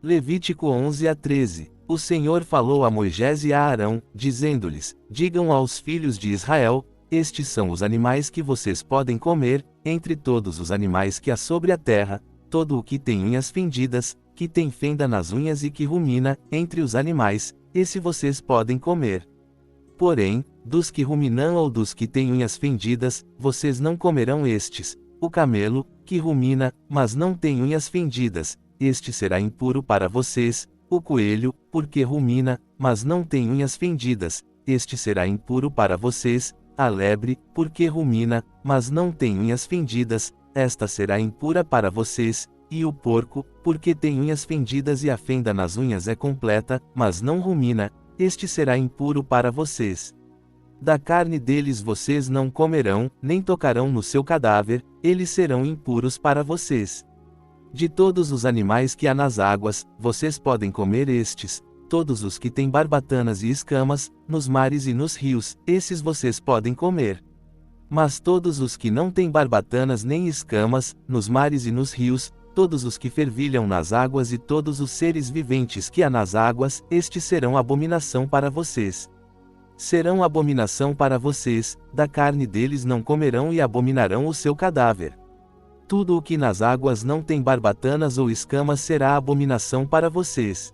Levítico 11 a 13. O Senhor falou a Moisés e a Arão, dizendo-lhes: Digam aos filhos de Israel: Estes são os animais que vocês podem comer, entre todos os animais que há sobre a terra, todo o que tem unhas fendidas, que tem fenda nas unhas e que rumina, entre os animais, esse vocês podem comer. Porém, dos que ruminam ou dos que têm unhas fendidas, vocês não comerão estes: o camelo, que rumina, mas não tem unhas fendidas, este será impuro para vocês; o coelho, porque rumina, mas não tem unhas fendidas, este será impuro para vocês; a lebre, porque rumina, mas não tem unhas fendidas, esta será impura para vocês; e o porco, porque tem unhas fendidas e a fenda nas unhas é completa, mas não rumina, este será impuro para vocês. Da carne deles vocês não comerão, nem tocarão no seu cadáver, eles serão impuros para vocês. De todos os animais que há nas águas, vocês podem comer estes: todos os que têm barbatanas e escamas, nos mares e nos rios, esses vocês podem comer. Mas todos os que não têm barbatanas nem escamas, nos mares e nos rios, todos os que fervilham nas águas e todos os seres viventes que há nas águas, estes serão abominação para vocês. Serão abominação para vocês, da carne deles não comerão e abominarão o seu cadáver. Tudo o que nas águas não tem barbatanas ou escamas será abominação para vocês.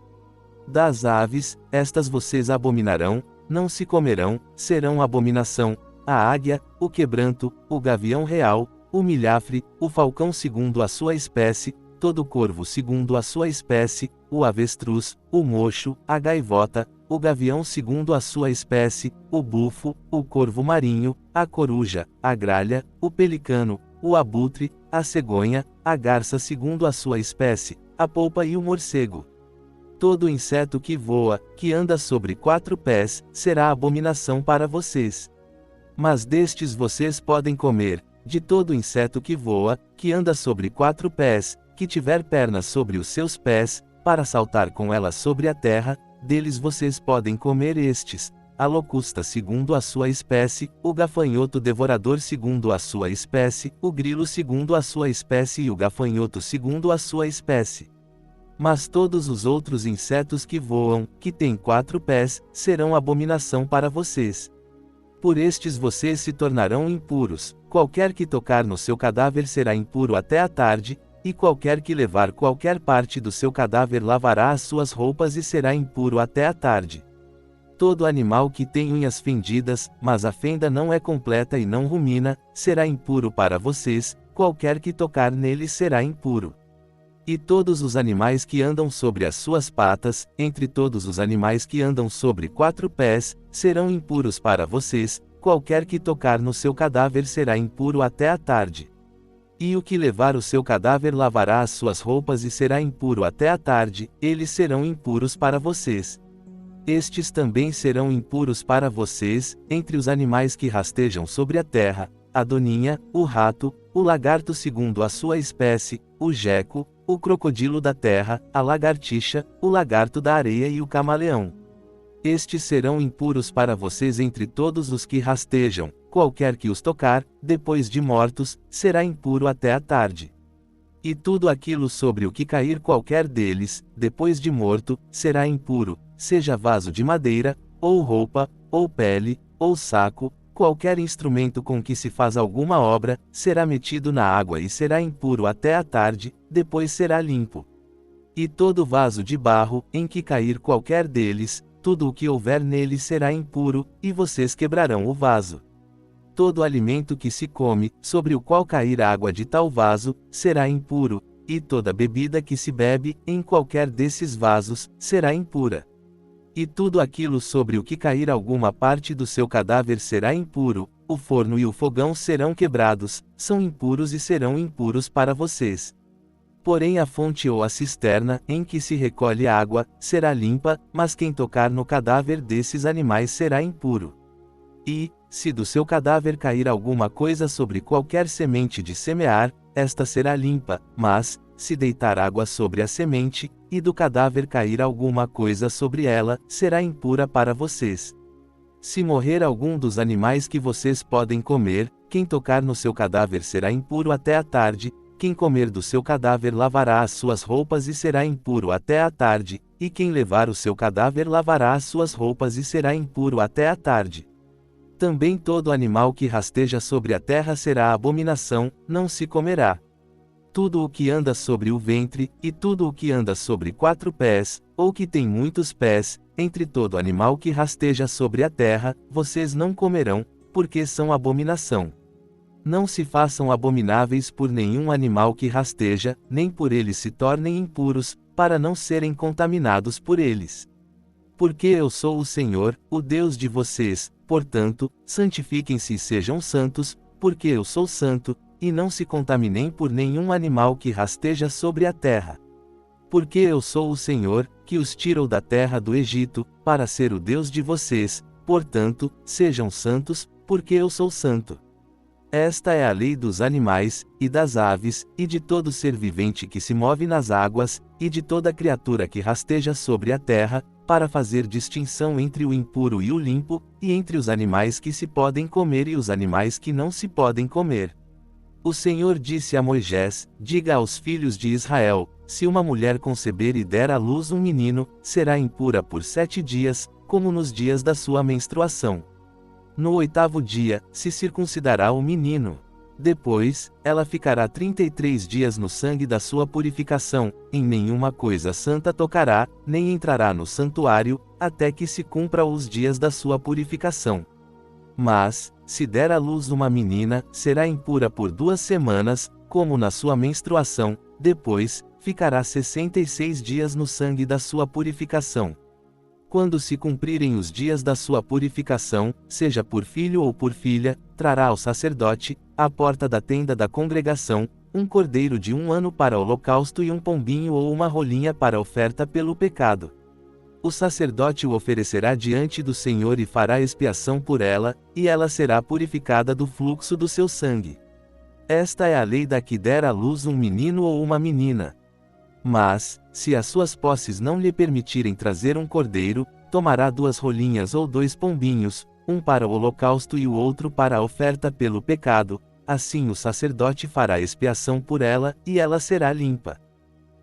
Das aves, estas vocês abominarão, não se comerão, serão abominação: a águia, o quebranto, o gavião real, o milhafre, o falcão segundo a sua espécie, todo corvo segundo a sua espécie, o avestruz, o mocho, a gaivota, o gavião segundo a sua espécie, o bufo, o corvo marinho, a coruja, a gralha, o pelicano, o abutre, a cegonha, a garça segundo a sua espécie, a polpa e o morcego. Todo inseto que voa, que anda sobre 4 pés, será abominação para vocês. Mas destes vocês podem comer: de todo inseto que voa, que anda sobre 4 pés, que tiver pernas sobre os seus pés, para saltar com elas sobre a terra, deles vocês podem comer estes: a locusta segundo a sua espécie, o gafanhoto devorador segundo a sua espécie, o grilo segundo a sua espécie e o gafanhoto segundo a sua espécie. Mas todos os outros insetos que voam, que têm 4 pés, serão abominação para vocês. Por estes vocês se tornarão impuros: qualquer que tocar no seu cadáver será impuro até a tarde, e qualquer que levar qualquer parte do seu cadáver lavará as suas roupas e será impuro até a tarde. Todo animal que tem unhas fendidas, mas a fenda não é completa e não rumina, será impuro para vocês, qualquer que tocar nele será impuro. E todos os animais que andam sobre as suas patas, entre todos os animais que andam sobre 4 pés, serão impuros para vocês, qualquer que tocar no seu cadáver será impuro até a tarde. E o que levar o seu cadáver lavará as suas roupas e será impuro até a tarde, eles serão impuros para vocês. Estes também serão impuros para vocês, entre os animais que rastejam sobre a terra: a doninha, o rato, o lagarto segundo a sua espécie, o geco, o crocodilo da terra, a lagartixa, o lagarto da areia e o camaleão. Estes serão impuros para vocês entre todos os que rastejam: qualquer que os tocar, depois de mortos, será impuro até a tarde. E tudo aquilo sobre o que cair qualquer deles, depois de morto, será impuro, seja vaso de madeira, ou roupa, ou pele, ou saco, qualquer instrumento com que se faz alguma obra, será metido na água e será impuro até a tarde, depois será limpo. E todo vaso de barro, em que cair qualquer deles, tudo o que houver nele será impuro, e vocês quebrarão o vaso. Todo alimento que se come, sobre o qual cair água de tal vaso, será impuro, e toda bebida que se bebe, em qualquer desses vasos, será impura. E tudo aquilo sobre o que cair alguma parte do seu cadáver será impuro: o forno e o fogão serão quebrados, são impuros e serão impuros para vocês. Porém a fonte ou a cisterna, em que se recolhe água, será limpa, mas quem tocar no cadáver desses animais será impuro. E, se do seu cadáver cair alguma coisa sobre qualquer semente de semear, esta será limpa, mas, se deitar água sobre a semente, e do cadáver cair alguma coisa sobre ela, será impura para vocês. Se morrer algum dos animais que vocês podem comer, quem tocar no seu cadáver será impuro até a tarde, quem comer do seu cadáver lavará as suas roupas e será impuro até a tarde, e quem levar o seu cadáver lavará as suas roupas e será impuro até a tarde. Também todo animal que rasteja sobre a terra será abominação, não se comerá. Tudo o que anda sobre o ventre, e tudo o que anda sobre 4 pés, ou que tem muitos pés, entre todo animal que rasteja sobre a terra, vocês não comerão, porque são abominação. Não se façam abomináveis por nenhum animal que rasteja, nem por eles se tornem impuros, para não serem contaminados por eles. Porque eu sou o Senhor, o Deus de vocês, portanto, santifiquem-se e sejam santos, porque eu sou santo, e não se contaminem por nenhum animal que rasteja sobre a terra. Porque eu sou o Senhor, que os tirou da terra do Egito, para ser o Deus de vocês, portanto, sejam santos, porque eu sou santo. Esta é a lei dos animais, e das aves, e de todo ser vivente que se move nas águas, e de toda criatura que rasteja sobre a terra, para fazer distinção entre o impuro e o limpo, e entre os animais que se podem comer e os animais que não se podem comer. O Senhor disse a Moisés: diga aos filhos de Israel, se uma mulher conceber e der à luz um menino, será impura por 7 dias, como nos dias da sua menstruação. No 8º dia, se circuncidará o menino. Depois, ela ficará 33 dias no sangue da sua purificação, em nenhuma coisa santa tocará, nem entrará no santuário, até que se cumpra os dias da sua purificação. Mas, se der à luz uma menina, será impura por 2 semanas, como na sua menstruação, depois, ficará 66 dias no sangue da sua purificação. Quando se cumprirem os dias da sua purificação, seja por filho ou por filha, trará ao sacerdote, à porta da tenda da congregação, um cordeiro de 1 ano para holocausto e um pombinho ou uma rolinha para oferta pelo pecado. O sacerdote o oferecerá diante do Senhor e fará expiação por ela, e ela será purificada do fluxo do seu sangue. Esta é a lei da que der à luz um menino ou uma menina. Mas, se as suas posses não lhe permitirem trazer um cordeiro, tomará 2 rolinhas ou 2 pombinhos, um para o holocausto e o outro para a oferta pelo pecado, assim o sacerdote fará expiação por ela, e ela será limpa.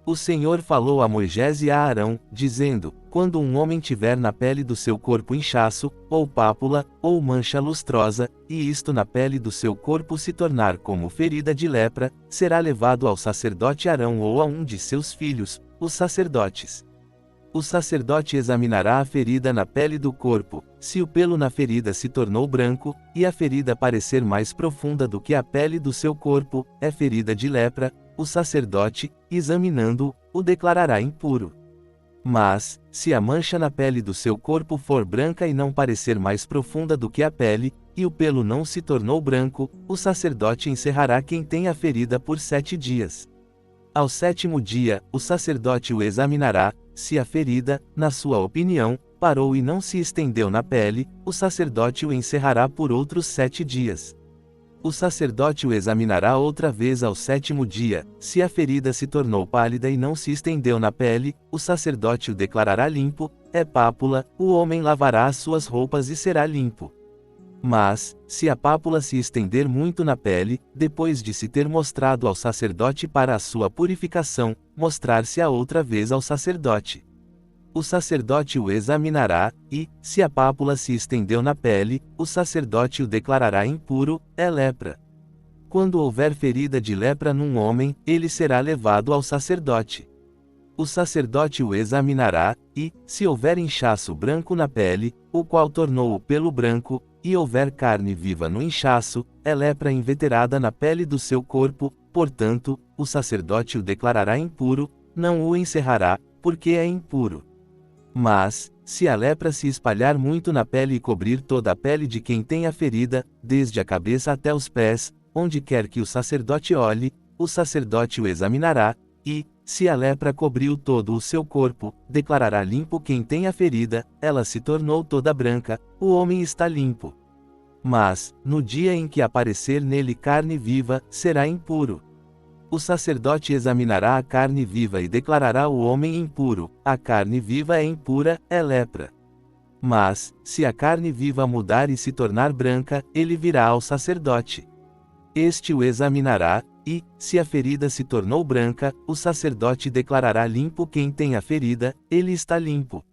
O Senhor falou a Moisés e a Arão, dizendo: quando um homem tiver na pele do seu corpo inchaço, ou pápula, ou mancha lustrosa, e isto na pele do seu corpo se tornar como ferida de lepra, será levado ao sacerdote Arão ou a um de seus filhos, os sacerdotes. O sacerdote examinará a ferida na pele do corpo, se o pelo na ferida se tornou branco, e a ferida parecer mais profunda do que a pele do seu corpo, é ferida de lepra, o sacerdote, examinando-o, o declarará impuro. Mas, se a mancha na pele do seu corpo for branca e não parecer mais profunda do que a pele, e o pelo não se tornou branco, o sacerdote encerrará quem tem a ferida por 7 dias. Ao 7º dia, o sacerdote o examinará, se a ferida, na sua opinião, parou e não se estendeu na pele, o sacerdote o encerrará por outros 7 dias. O sacerdote o examinará outra vez ao 7º dia, se a ferida se tornou pálida e não se estendeu na pele, o sacerdote o declarará limpo, é pápula, o homem lavará as suas roupas e será limpo. Mas, se a pápula se estender muito na pele, depois de se ter mostrado ao sacerdote para a sua purificação, mostrar-se-á outra vez ao sacerdote. O sacerdote o examinará, e, se a pápula se estendeu na pele, o sacerdote o declarará impuro, é lepra. Quando houver ferida de lepra num homem, ele será levado ao sacerdote. O sacerdote o examinará, e, se houver inchaço branco na pele, o qual tornou o pelo branco, e houver carne viva no inchaço, é lepra inveterada na pele do seu corpo, portanto, o sacerdote o declarará impuro, não o encerrará, porque é impuro. Mas, se a lepra se espalhar muito na pele e cobrir toda a pele de quem tem a ferida, desde a cabeça até os pés, onde quer que o sacerdote olhe, o sacerdote o examinará, e, se a lepra cobriu todo o seu corpo, declarará limpo quem tem a ferida, ela se tornou toda branca, o homem está limpo. Mas, no dia em que aparecer nele carne viva, será impuro. O sacerdote examinará a carne viva e declarará o homem impuro, a carne viva é impura, é lepra. Mas, se a carne viva mudar e se tornar branca, ele virá ao sacerdote. Este o examinará, e, se a ferida se tornou branca, o sacerdote declarará limpo quem tem a ferida, ele está limpo.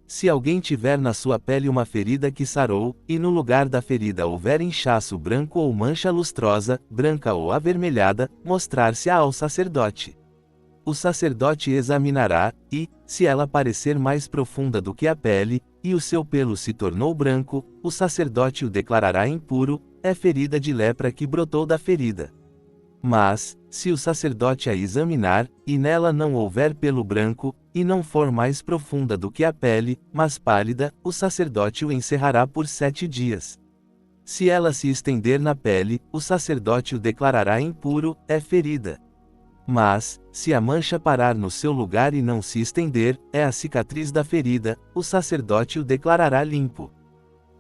Se alguém tiver na sua pele uma ferida que sarou, e no lugar da ferida houver inchaço branco ou mancha lustrosa, branca ou avermelhada, mostrar-se-á ao sacerdote. O sacerdote examinará, e, se ela parecer mais profunda do que a pele, e o seu pelo se tornou branco, o sacerdote o declarará impuro, é ferida de lepra que brotou da ferida. Mas, se o sacerdote a examinar, e nela não houver pelo branco, e não for mais profunda do que a pele, mas pálida, o sacerdote o encerrará por 7 dias. Se ela se estender na pele, o sacerdote o declarará impuro, é ferida. Mas, se a mancha parar no seu lugar e não se estender, é a cicatriz da ferida, o sacerdote o declarará limpo.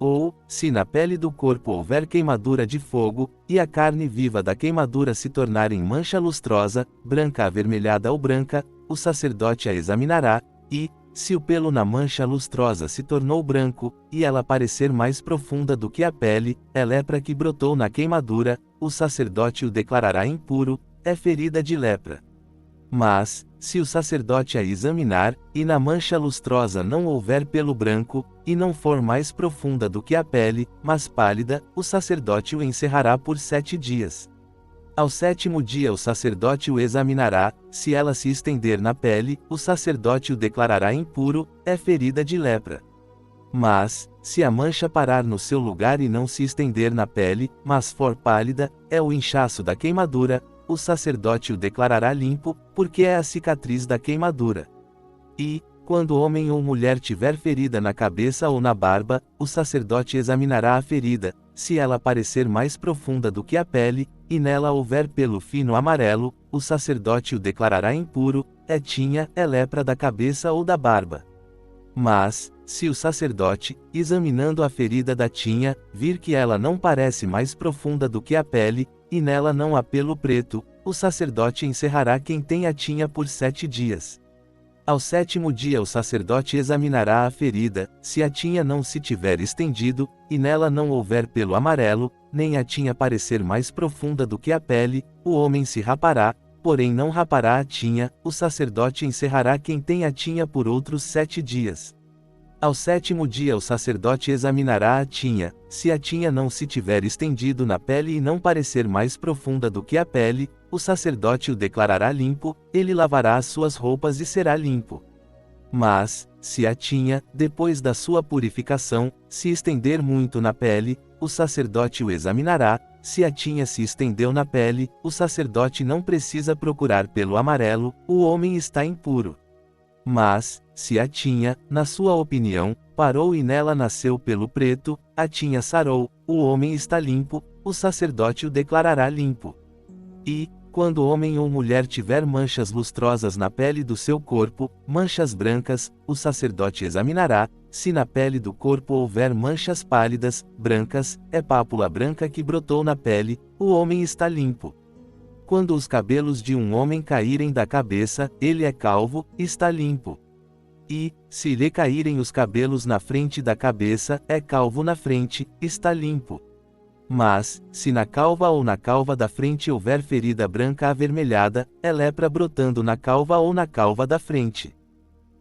Ou, se na pele do corpo houver queimadura de fogo, e a carne viva da queimadura se tornar em mancha lustrosa, branca avermelhada ou branca, o sacerdote a examinará, e, se o pelo na mancha lustrosa se tornou branco, e ela parecer mais profunda do que a pele, é lepra que brotou na queimadura, o sacerdote o declarará impuro, é ferida de lepra. Mas, se o sacerdote a examinar, e na mancha lustrosa não houver pelo branco, e não for mais profunda do que a pele, mas pálida, o sacerdote o encerrará por 7 dias. Ao 7º dia o sacerdote o examinará, se ela se estender na pele, o sacerdote o declarará impuro, é ferida de lepra. Mas, se a mancha parar no seu lugar e não se estender na pele, mas for pálida, é o inchaço da queimadura, o sacerdote o declarará limpo, porque é a cicatriz da queimadura. E, quando homem ou mulher tiver ferida na cabeça ou na barba, o sacerdote examinará a ferida, se ela parecer mais profunda do que a pele, e nela houver pelo fino amarelo, o sacerdote o declarará impuro, é tinha, é lepra da cabeça ou da barba. Mas, se o sacerdote, examinando a ferida da tinha, vir que ela não parece mais profunda do que a pele, e nela não há pelo preto, o sacerdote encerrará quem tem a tinha por 7 dias. Ao 7º dia o sacerdote examinará a ferida, se a tinha não se tiver estendido, e nela não houver pelo amarelo, nem a tinha parecer mais profunda do que a pele, o homem se rapará, porém não rapará a tinha, o sacerdote encerrará quem tem a tinha por outros 7 dias. Ao 7º dia o sacerdote examinará a tinha, se a tinha não se tiver estendido na pele e não parecer mais profunda do que a pele, o sacerdote o declarará limpo, ele lavará as suas roupas e será limpo. Mas, se a tinha, depois da sua purificação, se estender muito na pele, o sacerdote o examinará, se a tinha se estendeu na pele, o sacerdote não precisa procurar pelo amarelo, o homem está impuro. Mas, se a tinha, na sua opinião, parou e nela nasceu pelo preto, a tinha sarou, o homem está limpo, o sacerdote o declarará limpo. E, quando homem ou mulher tiver manchas lustrosas na pele do seu corpo, manchas brancas, o sacerdote examinará, se na pele do corpo houver manchas pálidas, brancas, é pápula branca que brotou na pele, o homem está limpo. Quando os cabelos de um homem caírem da cabeça, ele é calvo, está limpo. E, se lhe caírem os cabelos na frente da cabeça, é calvo na frente, está limpo. Mas, se na calva ou na calva da frente houver ferida branca avermelhada, é lepra brotando na calva ou na calva da frente.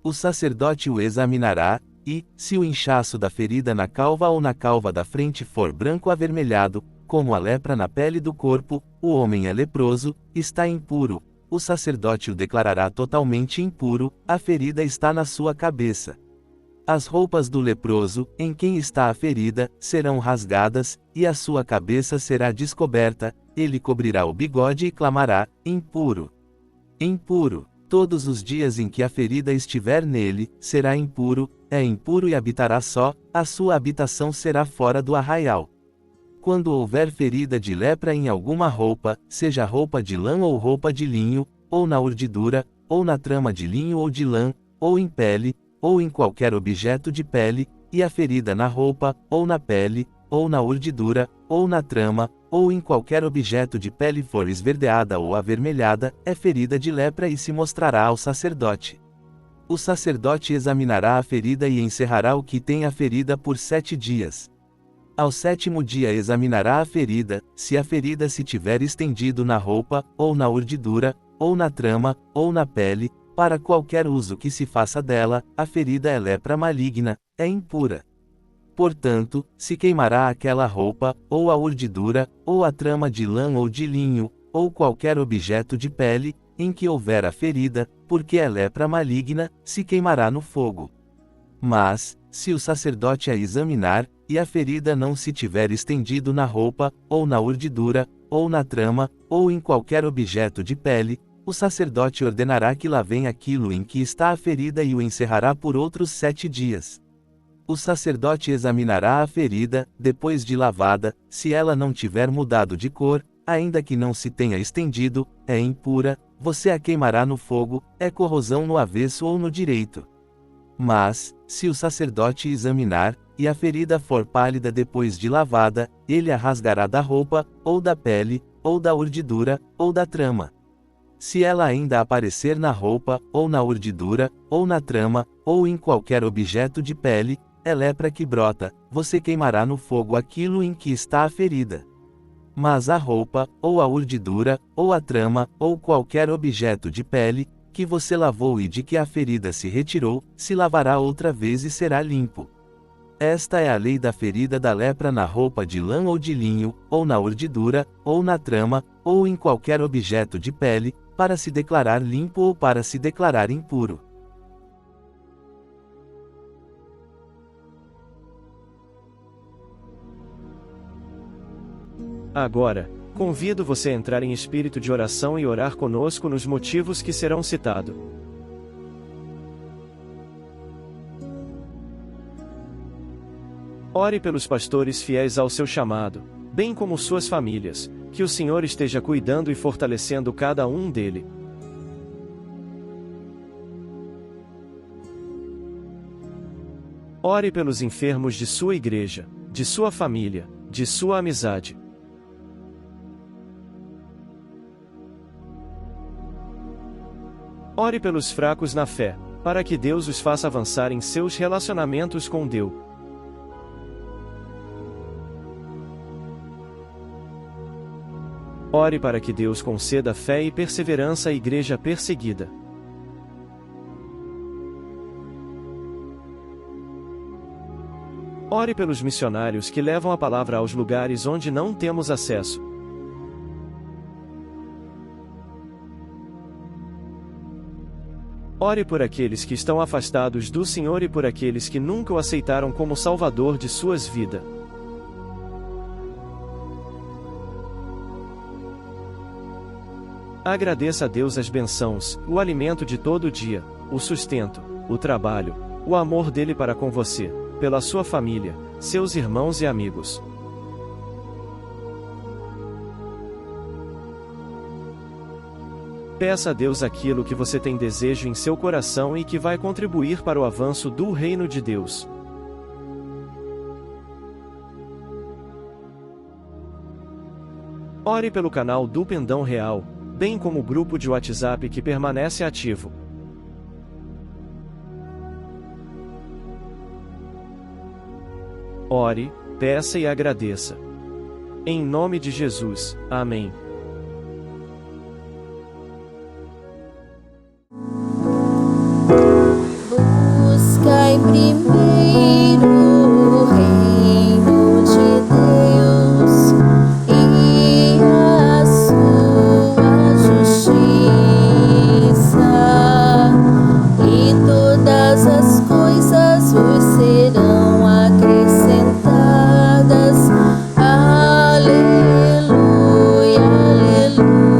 O sacerdote o examinará, e, se o inchaço da ferida na calva ou na calva da frente for branco avermelhado, como a lepra na pele do corpo, o homem é leproso, está impuro, o sacerdote o declarará totalmente impuro, a ferida está na sua cabeça. As roupas do leproso, em quem está a ferida, serão rasgadas, e a sua cabeça será descoberta, ele cobrirá o bigode e clamará, impuro. Impuro. Todos os dias em que a ferida estiver nele, será impuro, é impuro e habitará só, a sua habitação será fora do arraial. Quando houver ferida de lepra em alguma roupa, seja roupa de lã ou roupa de linho, ou na urdidura, ou na trama de linho ou de lã, ou em pele, ou em qualquer objeto de pele, e a ferida na roupa, ou na pele, ou na urdidura, ou na trama, ou em qualquer objeto de pele for esverdeada ou avermelhada, é ferida de lepra e se mostrará ao sacerdote. O sacerdote examinará a ferida e encerrará o que tem a ferida por 7 dias. Ao 7º dia examinará a ferida, se a ferida se tiver estendido na roupa, ou na urdidura, ou na trama, ou na pele, para qualquer uso que se faça dela, a ferida é lepra maligna, é impura. Portanto, se queimará aquela roupa, ou a urdidura, ou a trama de lã ou de linho, ou qualquer objeto de pele, em que houver a ferida, porque é lepra maligna, se queimará no fogo. Mas, se o sacerdote a examinar, e a ferida não se tiver estendido na roupa, ou na urdidura, ou na trama, ou em qualquer objeto de pele, o sacerdote ordenará que lavem aquilo em que está a ferida e o encerrará por outros 7 dias. O sacerdote examinará a ferida, depois de lavada, se ela não tiver mudado de cor, ainda que não se tenha estendido, é impura, você a queimará no fogo, é corrosão no avesso ou no direito. Mas, se o sacerdote examinar, e a ferida for pálida depois de lavada, ele a rasgará da roupa, ou da pele, ou da urdidura, ou da trama. Se ela ainda aparecer na roupa, ou na urdidura, ou na trama, ou em qualquer objeto de pele, é lepra que brota, você queimará no fogo aquilo em que está a ferida. Mas a roupa, ou a urdidura, ou a trama, ou qualquer objeto de pele, que você lavou e de que a ferida se retirou, se lavará outra vez e será limpo. Esta é a lei da ferida da lepra na roupa de lã ou de linho, ou na urdidura, ou na trama, ou em qualquer objeto de pele, para se declarar limpo ou para se declarar impuro. Agora, convido você a entrar em espírito de oração e orar conosco nos motivos que serão citados. Ore pelos pastores fiéis ao seu chamado, bem como suas famílias, que o Senhor esteja cuidando e fortalecendo cada um dele. Ore pelos enfermos de sua igreja, de sua família, de sua amizade. Ore pelos fracos na fé, para que Deus os faça avançar em seus relacionamentos com Deus. Ore para que Deus conceda fé e perseverança à igreja perseguida. Ore pelos missionários que levam a palavra aos lugares onde não temos acesso. Ore por aqueles que estão afastados do Senhor e por aqueles que nunca o aceitaram como Salvador de suas vidas. Agradeça a Deus as bênçãos, o alimento de todo dia, o sustento, o trabalho, o amor dele para com você, pela sua família, seus irmãos e amigos. Peça a Deus aquilo que você tem desejo em seu coração e que vai contribuir para o avanço do reino de Deus. Ore pelo canal do Pendão Real, bem como o grupo de WhatsApp que permanece ativo. Ore, peça e agradeça. Em nome de Jesus, amém. Buscai primeiro o reino de Deus e a sua justiça, e todas as coisas vos serão acrescentadas. Aleluia, aleluia.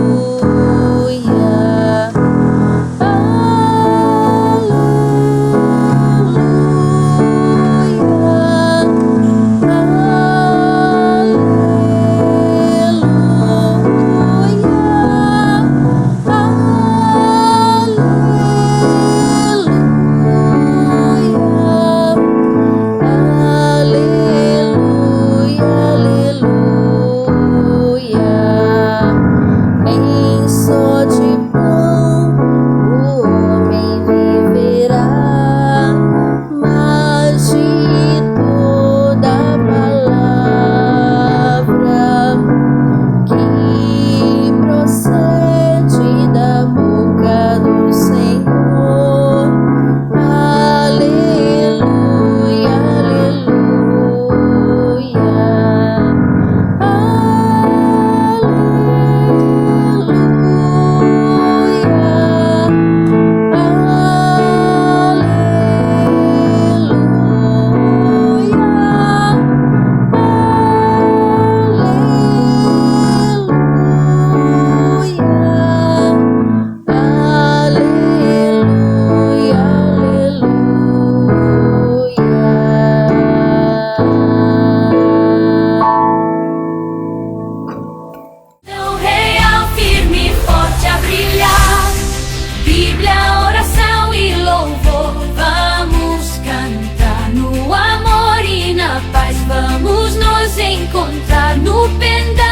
encontrar no pendão.